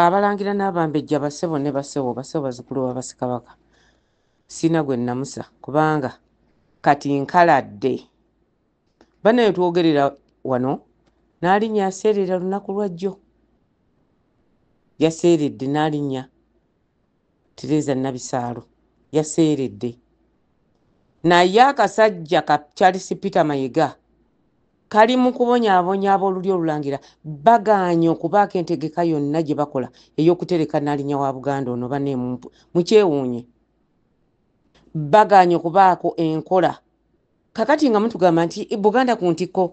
abalangira n'abambejja basebo ne basebo bazikulu babasikabaka sina gwe namusa kubanga kati nkaladde banaye twogerera wano n'alinnya aseerera lunaku lwajjo yaseeredde n'alinnya Tereza Nabisaalo yaseeredde naye akasajja ka Charles Peter Mayiga kali mu kubonyaabonya ab'olulyo olulangira bagaanye okubaako entegeka yonna gye bakola ey'okutereka n'alinnya wa Buganda ono bane mukyewuunye bagaanye okubaako enkola kakati nga mutugamba nti Buganda ku ntikko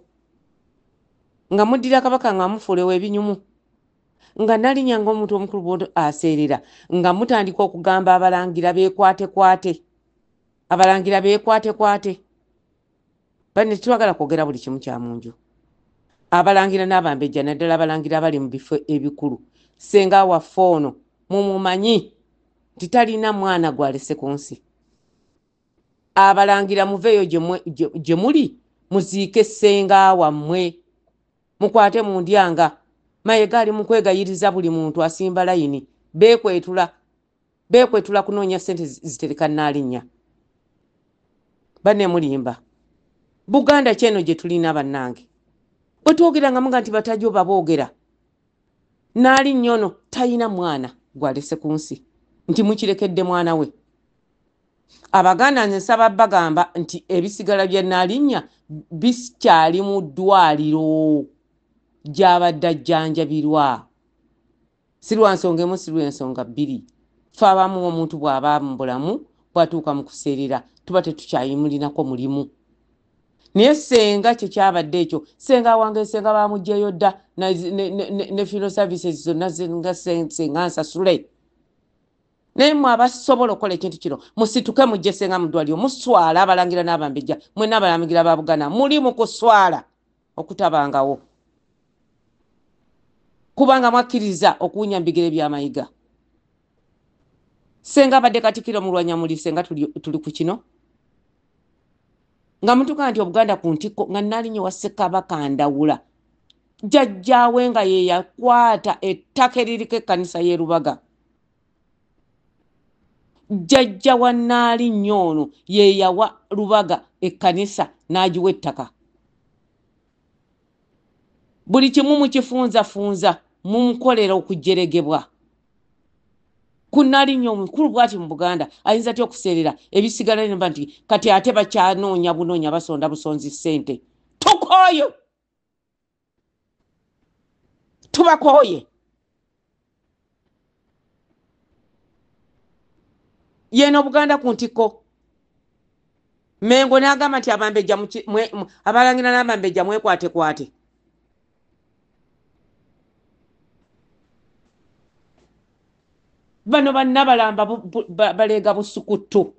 nga muddira kabaka nga mufuulewo ebinyumu nga n'alinnya ng'omuntu omukulu bw'oto aseerera nga mutandika okugamba abalangira beekwate bane twagala kwogera buli kimu kya munju abalangira n'abambejja naddala abalangira bali mu bifo ebikulu senga waffe ono mumumanyi nti talina mwana gwalese ku nsi abalangira muveeyo gye muli muziike senga wammwe mukwate mu ndyanga Mayiga ali mu kwegayiriza buli muntu asimba layini beekwetula kunoonya ssente zitereka n'alinnya banne mulimba Buganda kyeno gye tulina bannange bwe twogera nga muga nti batajo baboogera n'alinnya ono talina mwana gwalese ku nsi nti mukirekedde mwana we Abaganda nze nsaba bagamba nti ebisigala bya n'alinnya bikyali mu ddwaliro gy'abadde ajjanjabirwa si lwa nsonga emu si lw'ensonga bbiri fe abamu omuntu bw'aba mu bulamu bw'atuuka mu kuseerera tuba tetukyayimulinako mulimu naye senga kyekyabadde ekyo senga wange senga bamuggyeyo dda ne funeral services zonna nga senga nsasule naye mwe abasobola okukola ekintu kino musituke mujje senga mu ddwaliro muswala abalangira n'abambejja mwenna abalangira ba Buganda muli mu kuswala okutabangawo kubanga mwakkiriza okuwunya mu bigere bya Mayiga senga abadde Katikkiro Mulwannyammuli senga tuli ku kino nga mutuka nti Obuganda ku ntikko nga n'alinnya wa Ssekabaka Ndawula jjajjaawe nga ye yakwata ettaka eririko ekkanisa y'e Lubaga jjajja wa n'alinnya ono ye yawa Lubaga ekkanisa n'agiwa ettaka buli kimu mukifunzafunza mumukolera okujjeregebwa kunalinnyo omukulu bw'ati mu Buganda ayinza atya okuseerera ebisigala nemba nti kati ate bakyanoonya bunoonya basonda busonzi ssente tukooyo tubakooye yeeno Buganda ku ntikko Mengo n'agamba nti abambejja abalangira n'abambejja mwekwatekwate bano bannabalamba baleega busukuttu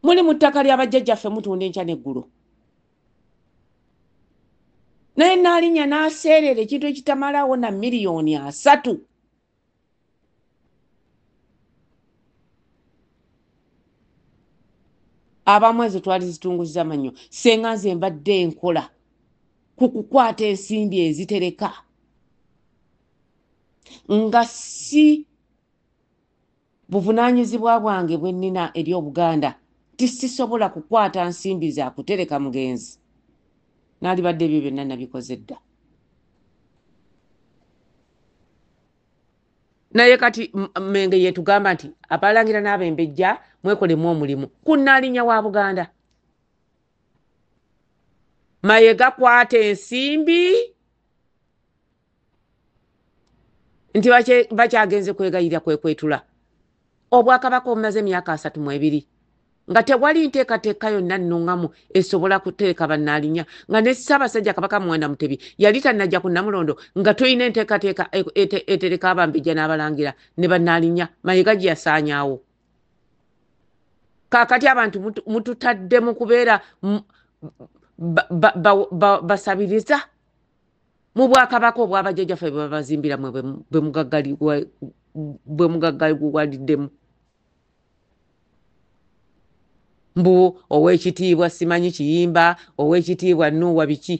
muli mu ttaka ly'abajjajjaffe mutunda enkya n'eggulo naye n'alinnya n'aseerera ekintu ekitamalawo na miliyoni 3 abamu ezo twali zitunguza mannyo senga nze mbadde enkola ku kukwata ensimbi ezitereka nga si buvunaanyizibwa bwange bwe nnina eri Obuganda tisisobola kukwata nsimbi za kutereka mugenzi n'alibadde ebyo byonna nabikoze dda naye kati Menge yetugamba nti abalangira n'abembejja mwekolemu omulimu kunnaalinya wa Buganda Mayiga kwata ensimbi nti bakyagenze kwegayirira kwekwetula Obwakabaka obumaze emyaka 32 nga tewali nteekateeka yonna nnuŋŋamu esobola kuteeka bannaalinya nga ne Ssaabasajja Kabaka Muwenda Mutebi yali tannajja ku Namulondo nga tulina enteekateeka etereka abambejja n'abalangira ne bannaalinya Mayiga gye yasaanyaawo kaakati abantu mututadde mu kubeera basabiriza mu Bwakabaka obw'abajjajjaffe bwe babazimbira mwe bwe mugaggaliddemu mbu ow'ekitiibwa simanyi kiyimba ow'ekitiibwa Nuuwa biki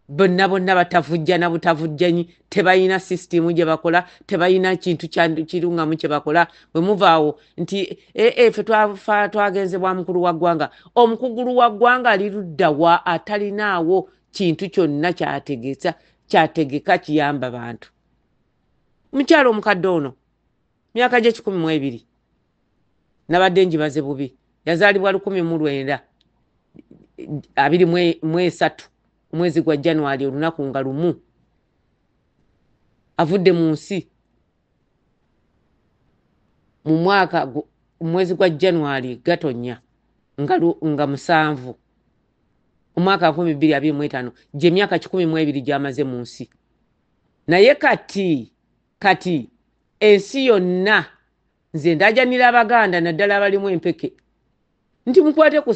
bonna batavujja na butavujjanyi tebayina system gye bakola tebayina kintu kirungamu kye bakola bwe muvaawo nti ffe twagenze bwa mukulu wa ggwanga omukugulu wa ggwanga ali ludda wa atalinaawo kintu kyonna kyategeka kiyamba bantu mukyalo omukadde ono myaka gye 12 nabadde njibaze bubi yazaalibwa 1923 omwezi gwa January olunaku nga lumu avudde mu nsi mu mwaka omwezi gwa January Gatonya nga 7 omwaka 2025 gye myaka 12 gyamaze mu nsi naye kati ensi yonna nze ndajanira Abaganda naddala abalimu empeke nti mukwate ku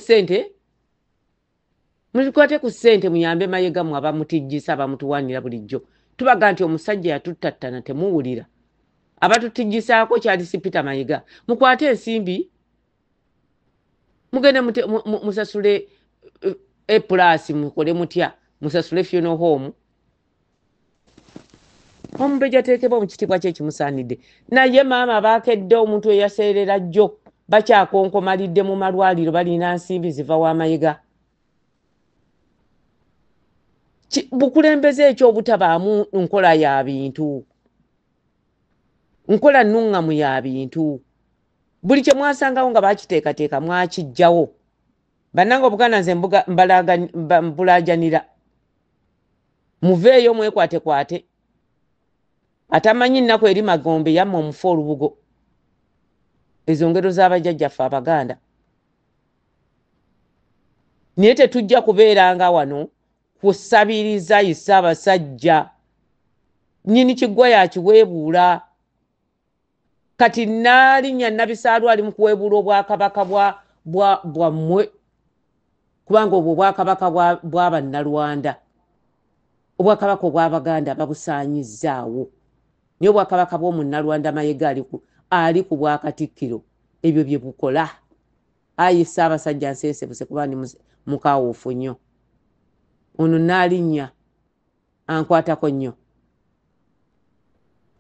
ssente muyambe Mayiga mu abamutijjisa abamutuwanira bulijjo tubaga nti omusajja yatuttattana temuwulira abatutijjisaako kyali Peter Mayiga mukwate ensimbi mugende musasule plus mukole mutya musasule funeral home omubeja teekebwa mu kitiibwa kye kimusaanidde naye maama baakedde omuntu eyaseerera jjo bakyakonkomalidde mu malwaliro balina nsimbi ziva wa Mayiga bukulembeze eky'obutabaamu nkola ya bintu nkola nnungamu ya bintu buli kye mwasangawo nga bakiteekateeka mwakijjawo bannanga Obuganda nze mbulaajanira muveeyo mwekwatekwate atamanyi nnaku eri Magombe yamma omufu olubugo ezo ngero z'abajjajjaffe Abaganda naye tetujja kubeeranga wano kusabiriza Issa abasajja nnyini kiggwa yakiweebuula kati Nnaalinnya Nabisaalwa ali mu kuweebuula obwakabaka bwammwe kubanga obwo obwakabaka bw'Abannalwanda obwakabaka obw'Abaganda babusaanyizzaawo naye obwakabaka bw'Omunnalwanda Mayiga ali ku bwakatikkiro ebyo bye bukola ayi Ssaabasajja nsensebuse kuba ndi mukawuufu nnyo ono Nnaalinnya ankwatako nnyo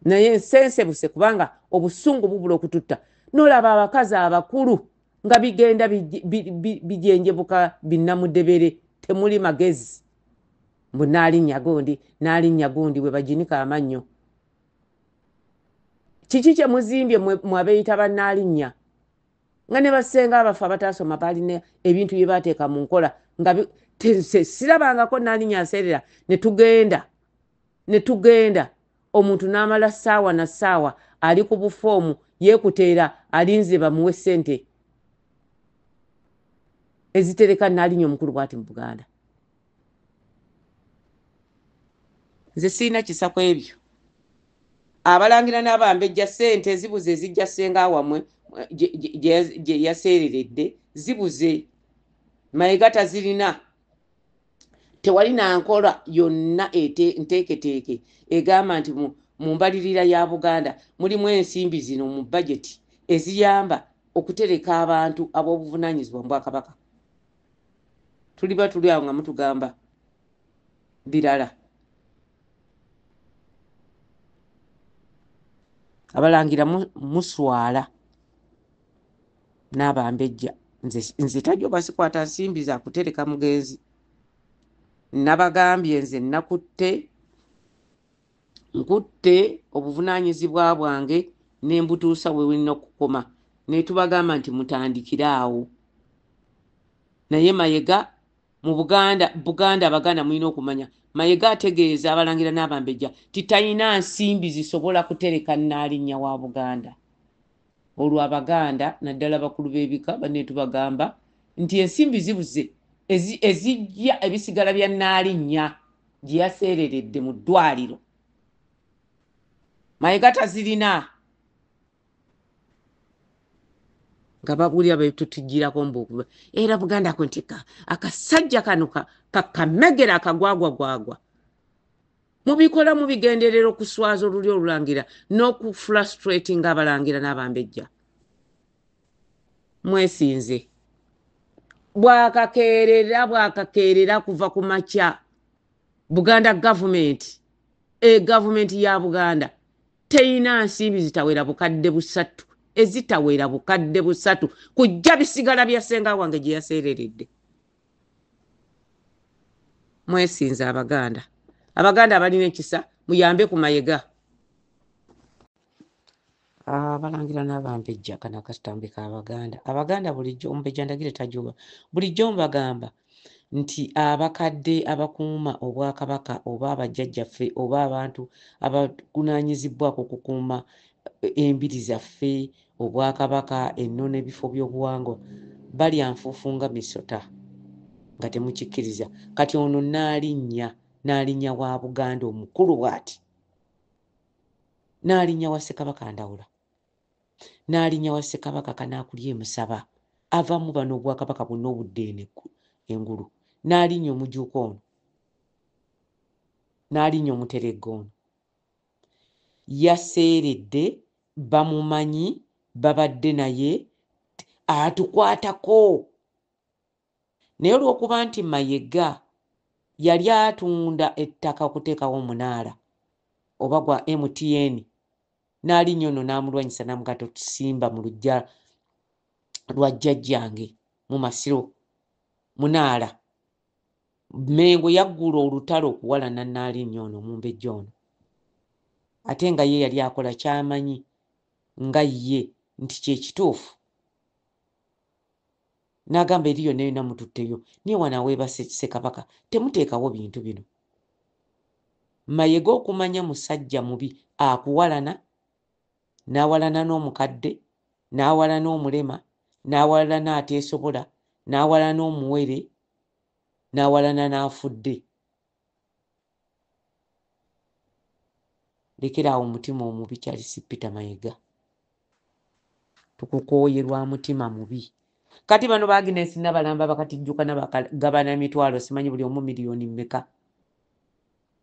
naye nsensebuse kubanga obusungu bubula okututta n'olaba abakazi abakulu nga bigenda bijenjebuka binnamuddebere temuli magezi mbu Nnaalinnya gundi bwe baginika amannyo kiki kye muzimbye mwabeeyita Bannaalinnya nga ne basenga abafu abataasoma balina ebintu bye baateeka mu nkola nga sirabangako Nnaalinnya aseerera ne tugenda omuntu n'amala ssaawa na ssaawa ali ku bufoomu yeekuteera alinze bamuwe ssente ezitereka Nnaalinnya omukulu bw'ati mu Buganda nze sirina kisa ku ebyo abalangira n'abambejja ssente zibuze ezijja ssenga wammwe gye yaseereredde zibuze Mayiga tazirina tewali nankola yonna nteeketeeke egamba nti mu mbalirira ya Buganda mulimu ensimbi zino mu bajeti eziyamba okutereka abantu ab'obuvunaanyizibwa mu Bwakabaka tuliba tuli awo nga mutugamba birala abalangira muswala n'abambejja nze tajjo basikwata nsimbi za kutereka mugenzi nabagambye nze nkutte obuvunaanyizibwa bwange ne mbutuusa we bulina okukoma ne tubagamba nti mutandikire awo naye Mayiga mu Buganda Abaganda mulina okumanya Mayiga ategeeza abalangira n'abambejja titalina nsimbi zisobola kutereka Nnaalinnya wa Buganda olwo Abaganda naddala bakulu b'ebika banne tubagamba nti ensimbi zibuze ezijja ebisigala bya Nnaalinnya gye yaseereredde mu ddwaliro Mayiga tazirina nga babulira betutujjirako mbukuba era Buganda kwentika akasajja kano kakamegera akagwagwagwagwa mubikola mubigenderera okuswaza oluli olulangira n'okufrustrating abalangira n'abambejja mwesinze bwakakeerera kuva ku makya Buganda government gavumenti ya Buganda teyina nsimbi zitawera bukadde busatu ezitawera bukadde busatu kujja bisigala bya ssenga wange gye yaseereredde. Mwesinza Abaganda abalina ekisa muyambe ku Mayiga. Abalangira n'Abambejja kana katambi ka Abaganda bulijjo Omumbejja Ndagire tajuba bulijjo mbagamba nti abakadde abakuuma Obwakabaka oba abajjajjaffe oba abantu abakunaanyizibwako okukuuma embiri zaffe Obwakabaka ennono ebifo by'obuwangwa balya nfuufu nga misota nga temukikkiriza. Kati ono n'alinnya wa Buganda omukulu bw'ati, n'alinnya wa Ssekabaka Ndawula, n'alinnya wa Ssekabaka Kanaakulya Musaba avamu bano Obwakabaka bwonna obudde engulu, n'alinnya Omujuuko ono, n'alinnya Omuteregga ono. Yaseeredde, bamumanyi, babadde naye, atukwatako. Naye olw'okuba nti Mayiga yali atunda ettaka okuteekawo omunaala oba gwa MTN, n'alinnya ono n'amulwanyisa n'amugaa totusimba mu luggya lwa jjajjange mu Masiro munaala. Mengo yaggula olutalo okuwalana n'alinnya ono Omumbejja ono, ate nga ye yali akola ky'amanyi nga ye nti kye kituufu. N'agamba eri yonna yonna mututteyo naye wano aweeba Ssekabaka temuteekawo bintu bino. Mayiga okumanya musajja mubi akuwalana, n'awalana n'omukadde, n'awalana omulema, n'awalana ateesobola, n'awalana omuwere, n'awalana n'afudde. Lekeraawo omutima omubi Charles Peter Mayiga, tukukooye lwa mutima mubi. Kati bano ba Agnes Nabalamba bakatijjuka n'abagabana emitwalo simanyi buli omu miliyoni mmeka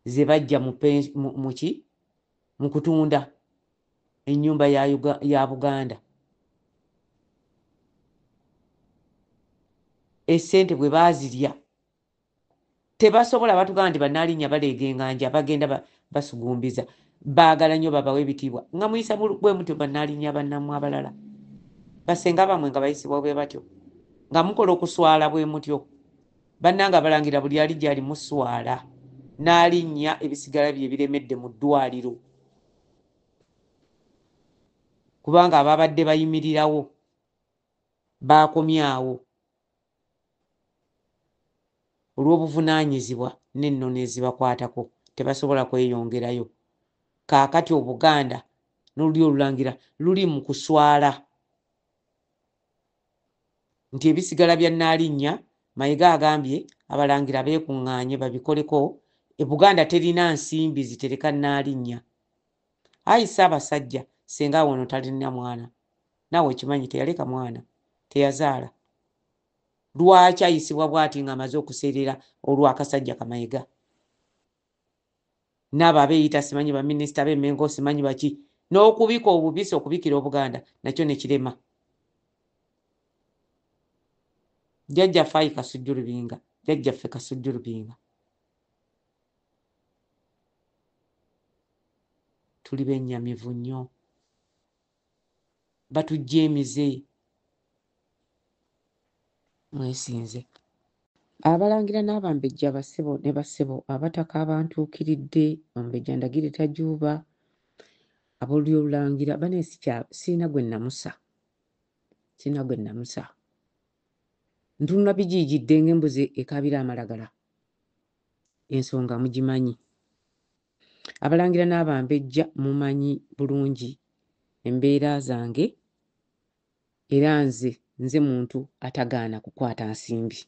ze bajja mu kutunda ennyumba ya Buganda. Essente bwe baazirya tebasobola batugamba nti bannaalinnya baleega enganja bagenda basugumbiza. Baagala nnyo babawe ebitiibwa nga muyisa bwe mutyo bannaalinnya bannammwe abalala. Basenga bamwe nga bayisibwa bwe batyo nga mukola okuswala bwe mutyo. Bannanga Abalangira buli ali gyali muswala n'alinnya ebisigala bye biremedde mu ddwaliro kubanga ababadde bayimirirawo baakomyawo olw'obuvunaanyizibwa n'ennono ezibakwatako tebasobola kweyongerayo. Kaakati Obuganda n'oluli Olulangira luli mu kuswala nti ebisigala bya Nnaalinnya Mayiga agambye Abalangira beekuŋŋaanye babikoleko. Buganda terina nsimbi zitereka Nnaalinnya. Ayi Ssaabasajja senga wono talina mwana, naawe kimanyi teyaleka mwana, teyazaala. Lwaki ayisibwa bw'ati ng'amaze okuseerera olw'akasajja Kamayiga? N'abo abeeyita simanyi baminisita b'Emmengo simanyi baki, n'okubika obubisi okubikira Obuganda nakyo ne kirema. Jjajjaffe Ayi Kasujju Lubinga, jjajjaffe Kasujju Lubinga, tuli bennyamivu nnyo, batujjeemize. Mwesinze. Abalangira n'Abambejja Abasebo ne Basebo abataka abantuukiridde Omumbejja Ndagire tajuuba ab'olulyo Olulangira baneesi siina gwe namusa, siina gwe namusa. Ntunula bijiijidde ng'embuzi ekaabira amalagala, ensonga mugimanyi. Abalangira n'Abambejja mumanyi bulungi embeera zange era nze muntu atagaana kukwata nsimbi.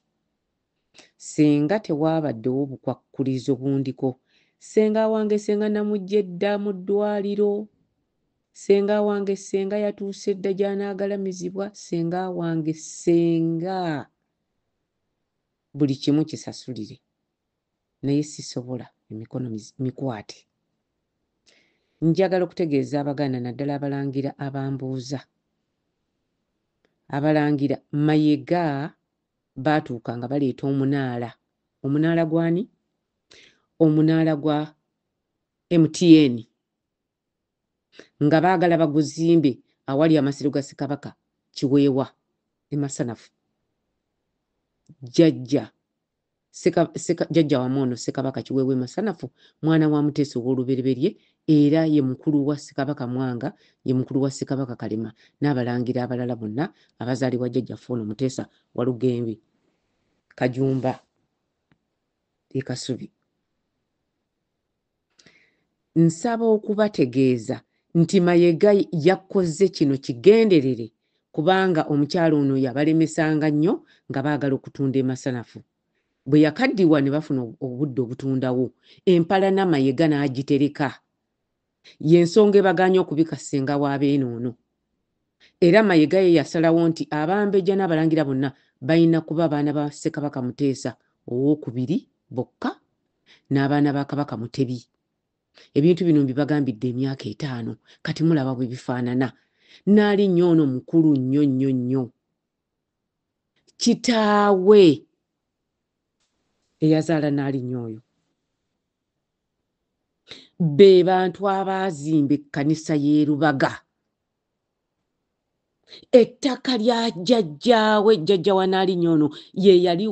Singa tewaabaddewo bukwakkulizo bundiko, senga wange senga namugye dda mu ddwaliro, senga wange senga yatuuse dda gy'anaagalamizibwa, senga wange senga buli kimu kisasulire, naye sisobola, emikono mikwate. Njagala okutegeeza Abaganda naddala Abalangira abambuuza. Abalangira Mayiga baatuuka nga baleeta omunaala. Omunaala gwani? omunaala gwa MTN nga baagala baguzimbe awali amasiro ga Ssekabaka Kiweewa emasanafu. Jjajja Wamwono Ssekabaka Kiweewa emasanafu mwana wa Muteesa ow'olubereberye era ye mukulu wa Ssekabaka Mwanga, ye mukulu wa Ssekabaka Kalema n'abalangira abalala bonna abazaalibwa jjajjaffe ono Muteesa Walugembe Kajumba e Kasubi. Nsaba okubategeeza nti Mayiga yakoze kino kigenderere kubanga omukyalo ono yabalemesanga nnyo nga baagala okutunda emasanafu. Bwe yakaddiwa ne bafuna obudde obutundawo, empalana Mayiga n'agitereka. Y'ensonga ebaganye okubika ssenga w'Abeenoono. Era Mayiga ye yasalawo nti Abambejja n'abalangira bonna balina kuba baana ba Ssekabaka Muteesa owookubiri bokka n'abaana ba Kabaka Mutebi. Ebintu bino mbibagambidde emyaka 5 kati mulaba bwe bifaanana. Naali nnyo ono mukulu nnyo nnyo nnyo. Kitaawe eyazaala naali nnyo oyo be bantu abaazimba ekkanisa y'e Lubaga. Ettaka lya jjajjaawe jjajja wa naali nnyo ono ye yali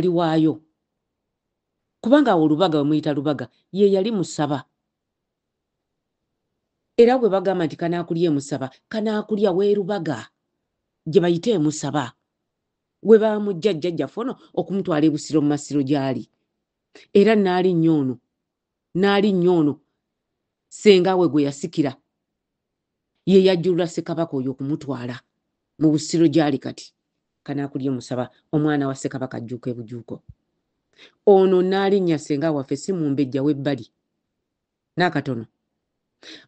waayo. Kubanga awo Lubaga bamuyita Lubaga ye yali Musaba. Era bwe bagamba nti kanaakulya Musaba, kanaakulya w'e Lubaga gye bayite Musaba. We baamujja jjajjaffe ono okumutwala e Busiro mu masiro gy'ali. Era naali nnyo ono ssenga we gwe yasikira ye yajjulula Ssekabaka oyo okumutwala mu Busiro gy'ali kati. Kanaakulya Musaba omwana wa Ssekabaka ajjuuka e Bujuuko. Ono naalinnya ssenga waffe si Mumbejja w'ebbali n'akatono.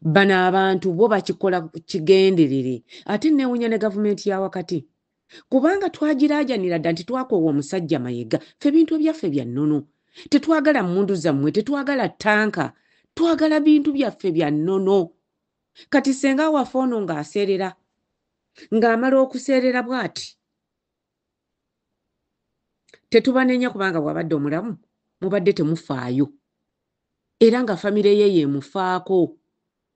Bano abantu bo bakikola kigenderere. Ate neewunya ne gavumenti ya wakati kubanga twagiraajanira dda nti twakoowa omusajja Mayiga ffe bintu byaffe bya nnono. Tetwagala mmundu zammwe, tetwagala ttanka, twagala bintu byaffe bya nnono. Kati ssenga waffe ono ng'aseerera, ng'amala okuseerera bw'ati tetubanenya kubanga bw'abadde omulamu mubadde temufaayo. Era nga famire ye yeemufaako.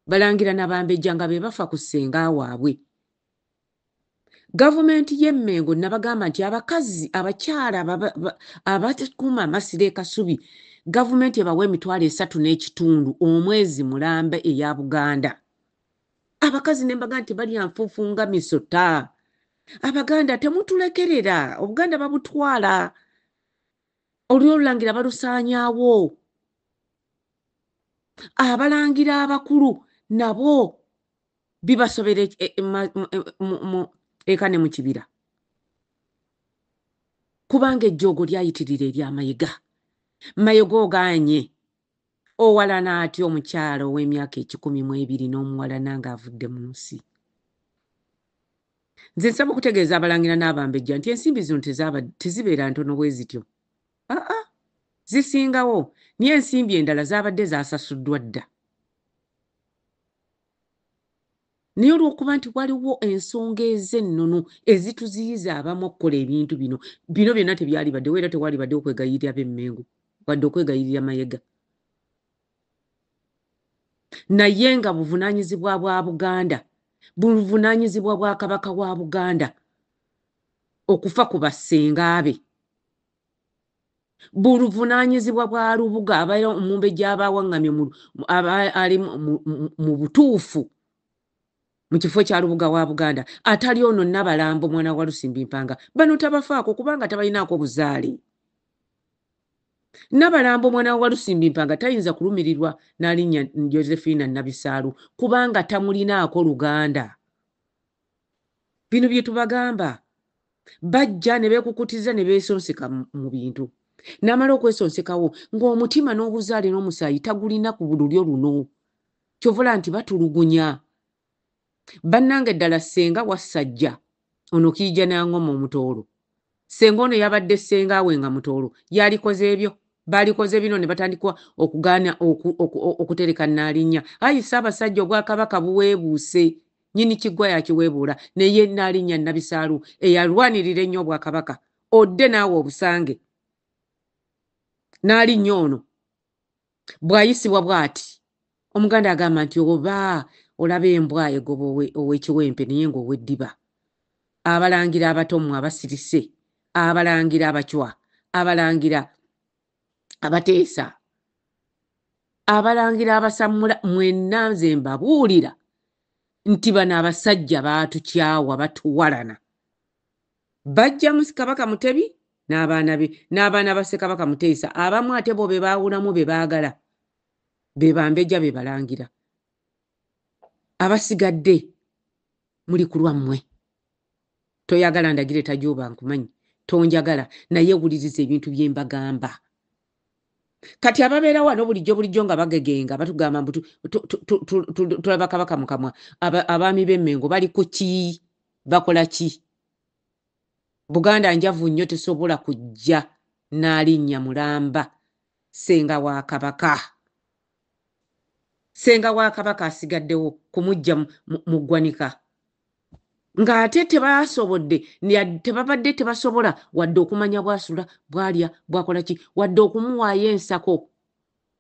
Balangira n'Abambejja nga be bafa ku ssenga waabwe. Gavumenti y'e Mmengo nabagamba nti abakazi abakyala abakuuma amasiro e Kasubi gavumenti ebawa $3.5 omwezi mulambe eya Buganda. Abakazi ne mbaga nti balya nfuufu nga misota. Abaganda temutulekerera, Obuganda babutwala. Olwo olulangira balusaanyaawo. Abalangira abakulu nabo bibasobera eka ne mu kibira. Kubanga ejjoogo lyayitirira erya Mayiga. Mayiga ogaanye owalana atya omukyalo ow'emyaka 12 n'omuwalana ng'avudde mu nsi. Nze nsaba okutegeeza abalangira n'Abambejja nti ensimbi zino tezibeera ntono bwe zityo. Zisingawo, niye ensimbi endala zaabadde zaasasuddwa dda. Naye olw'okuba nti waliwo ensonga ez'ennono ezituziyiza abamu okukola ebintu bino byonna tebyali baddewo era tewali badde okwegayirira b'e Mmengo wadde okwegayirira Mayiga. Naye nga buvunaanyizibwa bwa Buganda, buvunaanyizibwa bwa Kabaka wa Buganda okufa ku bassenga be. Buvunaanyizibwa bwa Lubuga abaira Omumbejja abawaŋŋamye ali mu butuufu mu kifo kya Lubuga wa Buganda atali ono Nabalambo mwana wa Lusimbi Mpanga. Bano tabafaako kubanga tabalinaako buzaale. Nabalambo mwana wa Lusimbi Mpanga tayinza kulumirirwa n'alinnya Josephine Nabisaalu kubanga tamulinaako Luganda. Bino bye tubagamba. Bajja ne beekukutiza ne beesonseka mu bintu. N'amala okwesonsekawo ng'omutima n'obuzaale n'omusaayi tagulina ku bululyo luno. Kyovula nti batulugunya. Bannange ddala ssenga wassajja ono Kiija n'Angoma Omutoolo. Ssenga ono yabadde ssengaawe nga Mutoolo yalikoze ebyo. Balikoze bino ne batandikwa okugaana okutereka Nnaalinnya. Ayi Ssaabasajja Obwakabaka buweebuuse. Nnyini Kiggwa yakiweebuula naye Nnaalinnya Nabisaalu eyalwanirira ennyo Obwakabaka. Odde naawe obusange. n'alinnya ono bw'ayisibwa bw'ati omuganda agamba nti oba olaba embwa egoba ow'ekiwempe naye ng'ow'eddiba abalangira abatomu abasirise abalangira abacwa abalangira abateesa abalangira abasamula mwenna nze mbabuulira nti bano abasajja baatukyawa batuwalana bajja mu Kabaka Mutebi n'abaana ba Ssekabaka Muteesa abamu ate bo be baawulamu be baagala be bambejja be balangira abasigadde muli ku lwammwe toyagala ndagire Tajuba nkumanyi tonjagala naye wuliriza ebintu bye mbagamba kati ababeera wano bulijjo nga bagegenga batugamba mbu tulaba Kabaka mu kamwa abaami b'Emmengo bali ku ki bakola ki Buganda njavu nnyo tesobola kujja n'alinnya Mulamba senga wa Kabaka asigaddewo kumujja mu ggwanika ng'ate tebabadde tebasobola wadde okumanya bwasula bwalya bwakola ki wadde okumuwaayo ensako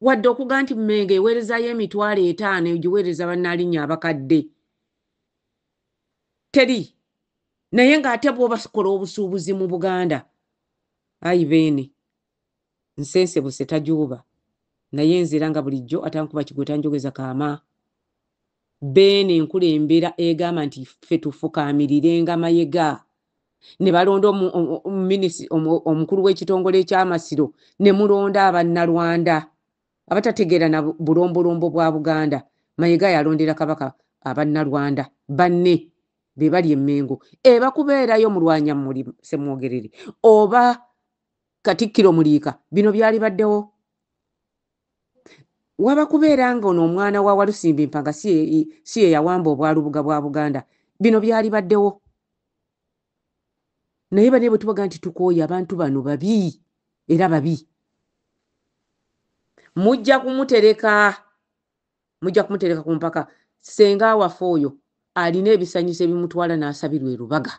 wadde okuga nti Mmengo eweerezaayo $5,000 egiweereza bannaalinnya abakadde teri naye ng'ate bwo bakola obusuubuzi mu Buganda ayi beene nsensebuse Tajuba naye nzira nga bulijjo atankuba kigwe tanjogeza kaama beene enkulembera egamba nti ffe tufukaamirire Mayiga ne balonda omukulu w'ekitongole eky'Amasiro ne mulonda Abannalwanda abatategeera na bulombolombo bwa Buganda Mayiga yalondera Kabaka Abannalwanda banne be bali Emmengo ebakubeerayo mulwanyammuli Ssemwogerere oba Katikkiro Muliika bino byali baddewo waba kubeera nga ono omwana wa Walusimbi Mpanga si ye yawamba obwalubuga bwa Buganda bino byali baddewo naye bane bwe tubaga nti tukooye abantu bano babi era babi mujja kumutereka ku mpaka senga waffe oyo alina ebisanyuso ebimutwala n'asabirwa e Lubaga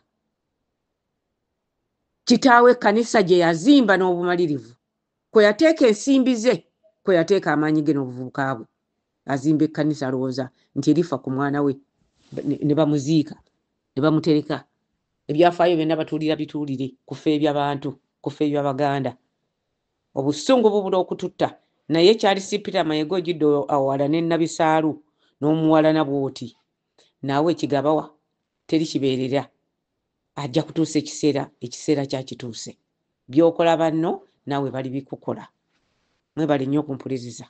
kitaawe ekkanisa gye yazimba n'obumalirivu kwe yateeka ensimbi ze kwe yateeka amaanyi ge n'obuvubuka bwe azimba ekkanisa alowooza nti erifa ku mwana we ne bamuziika ne bamutereka ebyafaayo byonna batuulira bituulire kufa eby'abantu kufa eby'Abaganda obusungu bubula okututta naye kyali Sipita Mayiga ogidde awala ne Nabisaalu n'omuwalana bw'oti naawe ekigabawa teri kibeerera ajja kutuusa ekiseera kyakituuse by'okola banno naawe bali bikukola mwebale nnyo okumpuliriza